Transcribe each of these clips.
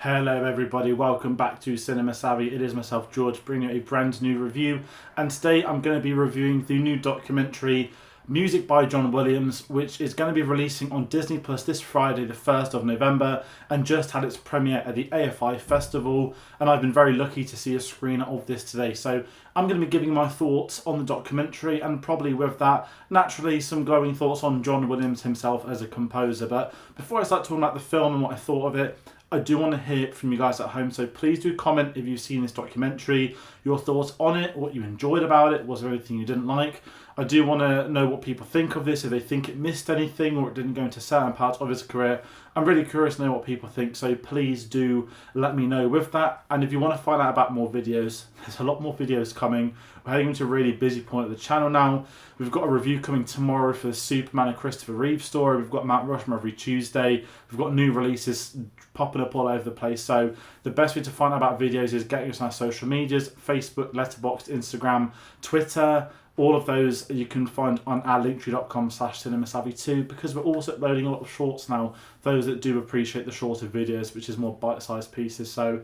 Hello everybody, welcome back to Cinema Savvy. It is myself, George, bringing you a brand new review. And today I'm going to be reviewing the new documentary, Music by John Williams, which is going to be releasing on Disney Plus this Friday, the 1st of November, and just had its premiere at the AFI Festival. And I've been very lucky to see a screener of this today. So I'm going to be giving my thoughts on the documentary, and probably with that, naturally, some glowing thoughts on John Williams himself as a composer. But before I start talking about the film and what I thought of it, I do want to hear from you guys at home, so please do comment if you've seen this documentary, your thoughts on it, what you enjoyed about it, was there anything you didn't like. I do want to know what people think of this, if they think it missed anything or it didn't go into certain parts of his career. I'm really curious to know what people think, so please do let me know with that. And if you want to find out about more videos, there's a lot more videos coming. We're heading into a really busy point of the channel now. We've got a review coming tomorrow for the Superman and Christopher Reeve story. We've got Mount Rushmore every Tuesday. We've got new releases popping up all over the place. So the best way to find out about videos is getting us on our social medias, Facebook, Letterboxd, Instagram, Twitter. All of those you can find on our linktree.com/cinemasavvy2, because we're also uploading a lot of shorts now, those that do appreciate the shorter videos, which is more bite-sized pieces. So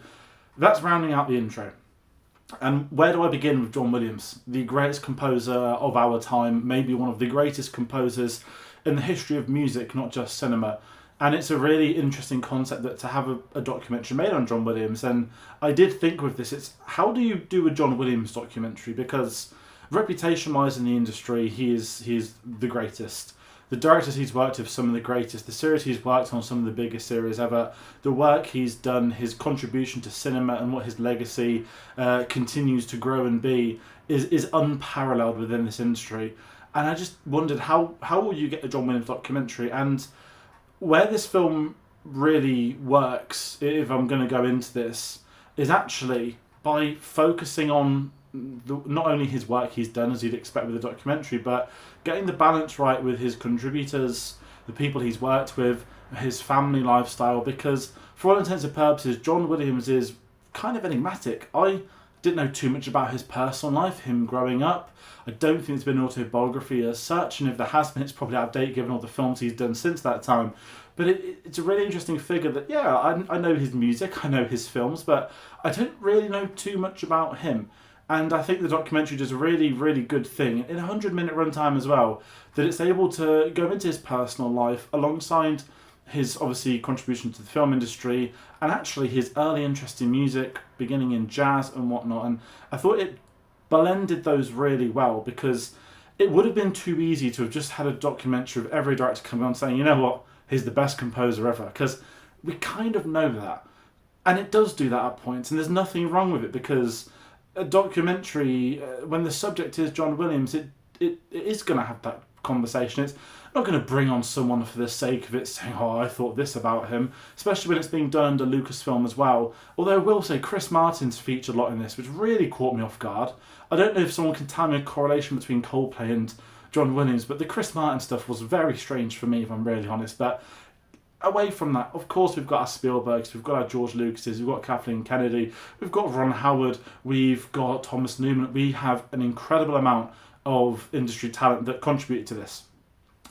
that's rounding out the intro. And where do I begin with John Williams? The greatest composer of our time, maybe one of the greatest composers in the history of music, not just cinema. And it's a really interesting concept that to have a documentary made on John Williams. And I did think with this, it's how do you do a John Williams documentary? Because reputation-wise in the industry, he is the greatest. The directors he's worked with, some of the greatest. The series he's worked on, some of the biggest series ever. The work he's done, his contribution to cinema and what his legacy continues to grow and be is unparalleled within this industry. And I just wondered, how will you get a John Williams documentary? And where this film really works, if I'm going to go into this, is actually by focusing on not only his work he's done, as you'd expect with a documentary, but getting the balance right with his contributors, the people he's worked with, his family lifestyle, because for all intents and purposes, John Williams is kind of enigmatic. I didn't know too much about his personal life, him growing up. I don't think it's been an autobiography as such, and if there has been, it's probably out of date given all the films he's done since that time. But it's a really interesting figure that, yeah, I know his music, I know his films, but I don't really know too much about him. And I think the documentary does a really, really good thing, in a 100-minute runtime as well, that it's able to go into his personal life alongside his, obviously, contribution to the film industry, and actually his early interest in music, beginning in jazz and whatnot. And I thought it blended those really well, because it would have been too easy to have just had a documentary of every director coming on saying, you know what, he's the best composer ever, because we kind of know that. And it does do that at points, and there's nothing wrong with it, because a documentary, when the subject is John Williams, it is going to have that conversation. It's not going to bring on someone for the sake of it saying, oh, I thought this about him, especially when it's being done under Lucasfilm as well. Although I will say Chris Martin's featured a lot in this, which really caught me off guard. I don't know if someone can tell me a correlation between Coldplay and John Williams, but the Chris Martin stuff was very strange for me, if I'm really honest. But away from that, of course, we've got our Spielbergs, we've got our George Lucases, we've got Kathleen Kennedy, we've got Ron Howard, we've got Thomas Newman. We have an incredible amount of industry talent that contributed to this.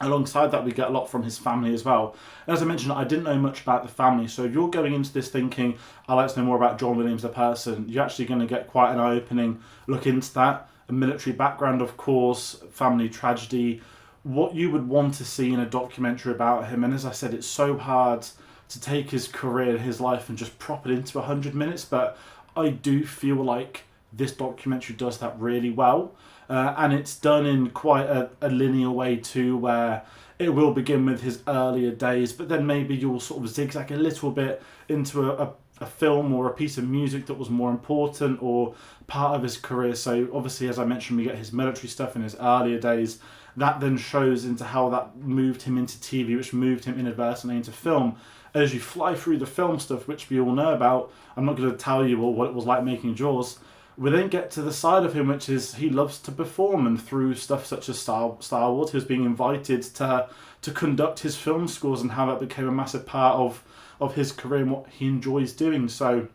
Alongside that, we get a lot from his family as well. And as I mentioned, I didn't know much about the family, so if you're going into this thinking, I'd like to know more about John Williams the person, you're actually going to get quite an eye-opening look into that. A military background, of course, family tragedy, what you would want to see in a documentary about him. And as I said, it's so hard to take his career, his life, and just prop it into 100 minutes, but I do feel like this documentary does that really well. And it's done in quite a linear way too, where it will begin with his earlier days, but then maybe you'll sort of zigzag a little bit into a film or a piece of music that was more important or part of his career. So obviously, as I mentioned, we get his military stuff in his earlier days. That then shows into how that moved him into TV, which moved him inadvertently into film. As you fly through the film stuff, which we all know about, I'm not going to tell you what it was like making Jaws. We then get to the side of him, which is he loves to perform, and through stuff such as Star Wars, he was being invited to conduct his film scores, and how that became a massive part of his career and what he enjoys doing. So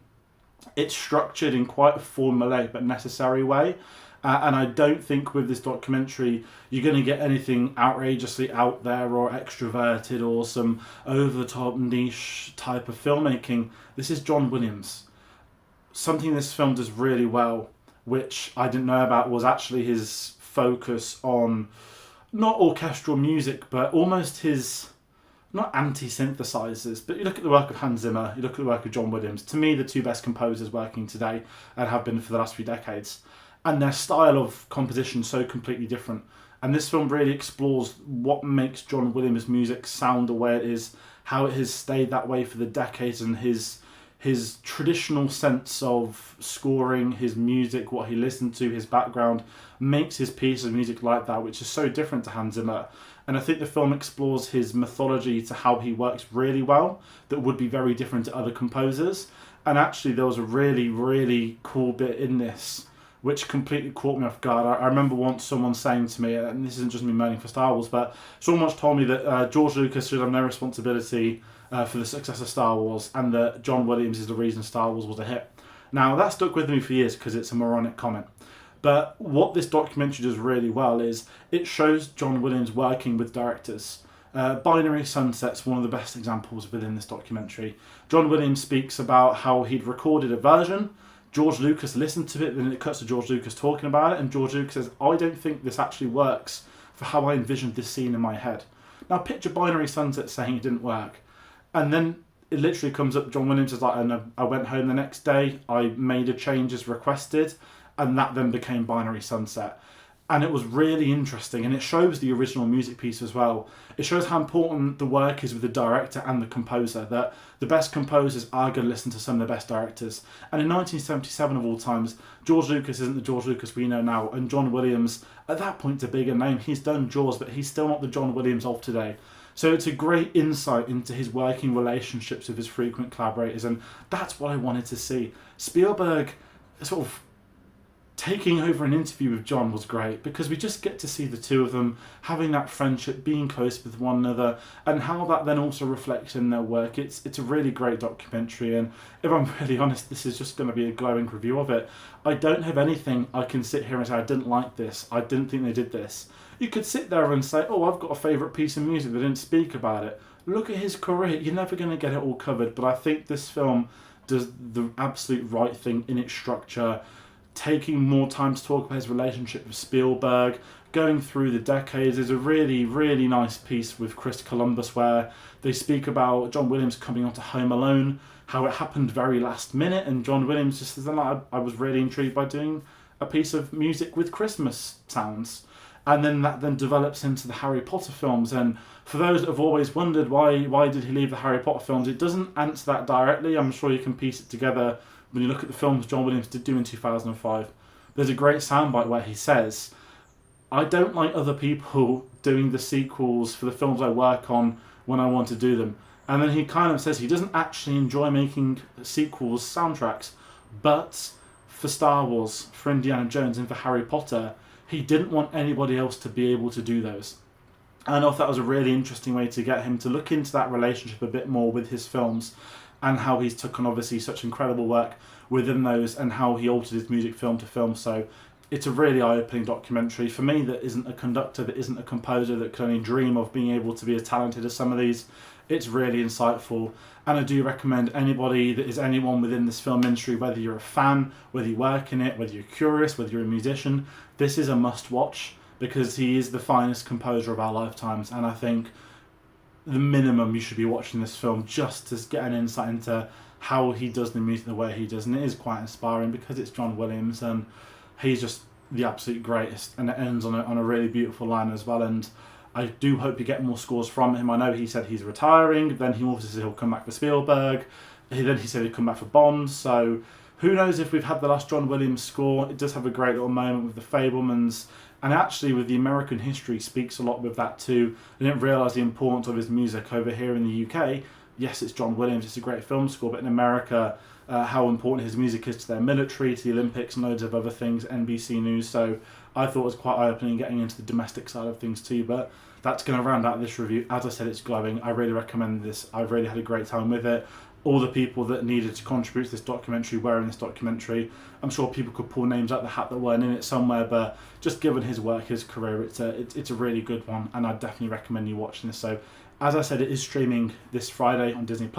it's structured in quite a formulaic but necessary way. And I don't think with this documentary you're going to get anything outrageously out there or extroverted or some over-the-top niche type of filmmaking. This is John Williams. Something this film does really well, which I didn't know about, was actually his focus on not orchestral music, but almost his, not anti-synthesizers, but you look at the work of Hans Zimmer, you look at the work of John Williams, to me the two best composers working today and have been for the last few decades, and their style of composition so completely different. And this film really explores what makes John Williams' music sound the way it is, how it has stayed that way for the decades, and his traditional sense of scoring, his music, what he listened to, his background, makes his piece of music like that, which is so different to Hans Zimmer. And I think the film explores his mythology to how he works really well, that would be very different to other composers. And actually there was a really, really cool bit in this which completely caught me off guard. I remember once someone saying to me, and this isn't just me moaning for Star Wars, but someone once told me that George Lucas should have no responsibility for the success of Star Wars, and that John Williams is the reason Star Wars was a hit. Now, that stuck with me for years because it's a moronic comment. But what this documentary does really well is it shows John Williams working with directors. Binary Sunset's one of the best examples within this documentary. John Williams speaks about how he'd recorded a version, George Lucas listened to it, then it cuts to George Lucas talking about it, and George Lucas says, I don't think this actually works for how I envisioned this scene in my head. Now picture Binary Sunset saying it didn't work. And then it literally comes up, John Williams is like, and I went home the next day, I made a change as requested, and that then became Binary Sunset. And it was really interesting, and it shows the original music piece as well. It shows how important the work is with the director and the composer, that the best composers are going to listen to some of the best directors. And in 1977 of all times, George Lucas isn't the George Lucas we know now, and John Williams, at that point, is a bigger name. He's done Jaws, but he's still not the John Williams of today. So it's a great insight into his working relationships with his frequent collaborators, and that's what I wanted to see. Spielberg sort of taking over an interview with John was great, because we just get to see the two of them having that friendship, being close with one another, and how that then also reflects in their work. It's a really great documentary, and if I'm really honest, this is just going to be a glowing review of it. I don't have anything I can sit here and say I didn't like this, I didn't think they did this. You could sit there and say, oh, I've got a favourite piece of music, they didn't speak about it. Look at his career, you're never going to get it all covered, but I think this film does the absolute right thing in its structure, taking more time to talk about his relationship with Spielberg, going through the decades. There's a really, really nice piece with Chris Columbus where they speak about John Williams coming onto Home Alone, how it happened very last minute, and John Williams just says, I was really intrigued by doing a piece of music with Christmas sounds. And then that then develops into the Harry Potter films. And for those that have always wondered why did he leave the Harry Potter films, it doesn't answer that directly. I'm sure you can piece it together when you look at the films John Williams did do in 2005. There's a great soundbite where he says, I don't like other people doing the sequels for the films I work on when I want to do them. And then he kind of says he doesn't actually enjoy making sequels soundtracks, but for Star Wars, for Indiana Jones, and for Harry Potter, he didn't want anybody else to be able to do those. And I thought that was a really interesting way to get him to look into that relationship a bit more with his films, and how he's took on obviously such incredible work within those, and how he altered his music film to film. So it's a really eye-opening documentary. For me, that isn't a conductor, that isn't a composer, that can only dream of being able to be as talented as some of these, it's really insightful. And I do recommend anybody that is anyone within this film industry, whether you're a fan, whether you work in it, whether you're curious, whether you're a musician, this is a must-watch, because he is the finest composer of our lifetimes. And I think the minimum you should be watching this film just to get an insight into how he does the music the way he does. And it is quite inspiring because it's John Williams and he's just the absolute greatest, and it ends on a really beautiful line as well. And I do hope you get more scores from him. I know he said he's retiring, then he also said he'll come back for Spielberg, then he said he'd come back for Bond, so who knows if we've had the last John Williams score. It does have a great little moment with the Fabelmans, and actually with the American history speaks a lot with that too. I didn't realise the importance of his music over here in the UK. Yes, it's John Williams, it's a great film score, but in America, how important his music is to their military, to the Olympics, and loads of other things, NBC News. So I thought it was quite eye-opening getting into the domestic side of things too, but that's going to round out this review. As I said, it's glowing. I really recommend this. I've really had a great time with it. all the people that needed to contribute to this documentary were in this documentary. I'm sure people could pull names out the hat that weren't in it somewhere, but just given his work, his career, it's a really good one, and I definitely recommend you watching this. So, as I said, it is streaming this Friday on Disney+.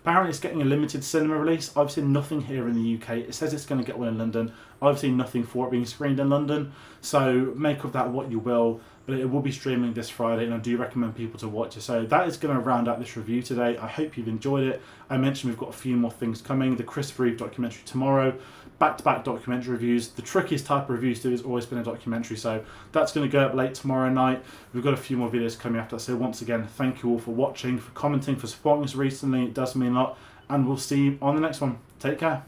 Apparently it's getting a limited cinema release. I've seen nothing here in the UK. It says it's going to get one in London. I've seen nothing for it being screened in London. So make of that what you will. But it will be streaming this Friday, and I do recommend people to watch it. So that is going to round out this review today. I hope you've enjoyed it. I mentioned we've got a few more things coming. The Christopher Reeve documentary tomorrow. Back-to-back documentary reviews. The trickiest type of reviews to do has always been a documentary, so that's going to go up late tomorrow night. We've got a few more videos coming after that, so once again, thank you all for watching, for commenting, for supporting us recently. It does mean a lot, and we'll see you on the next one. Take care.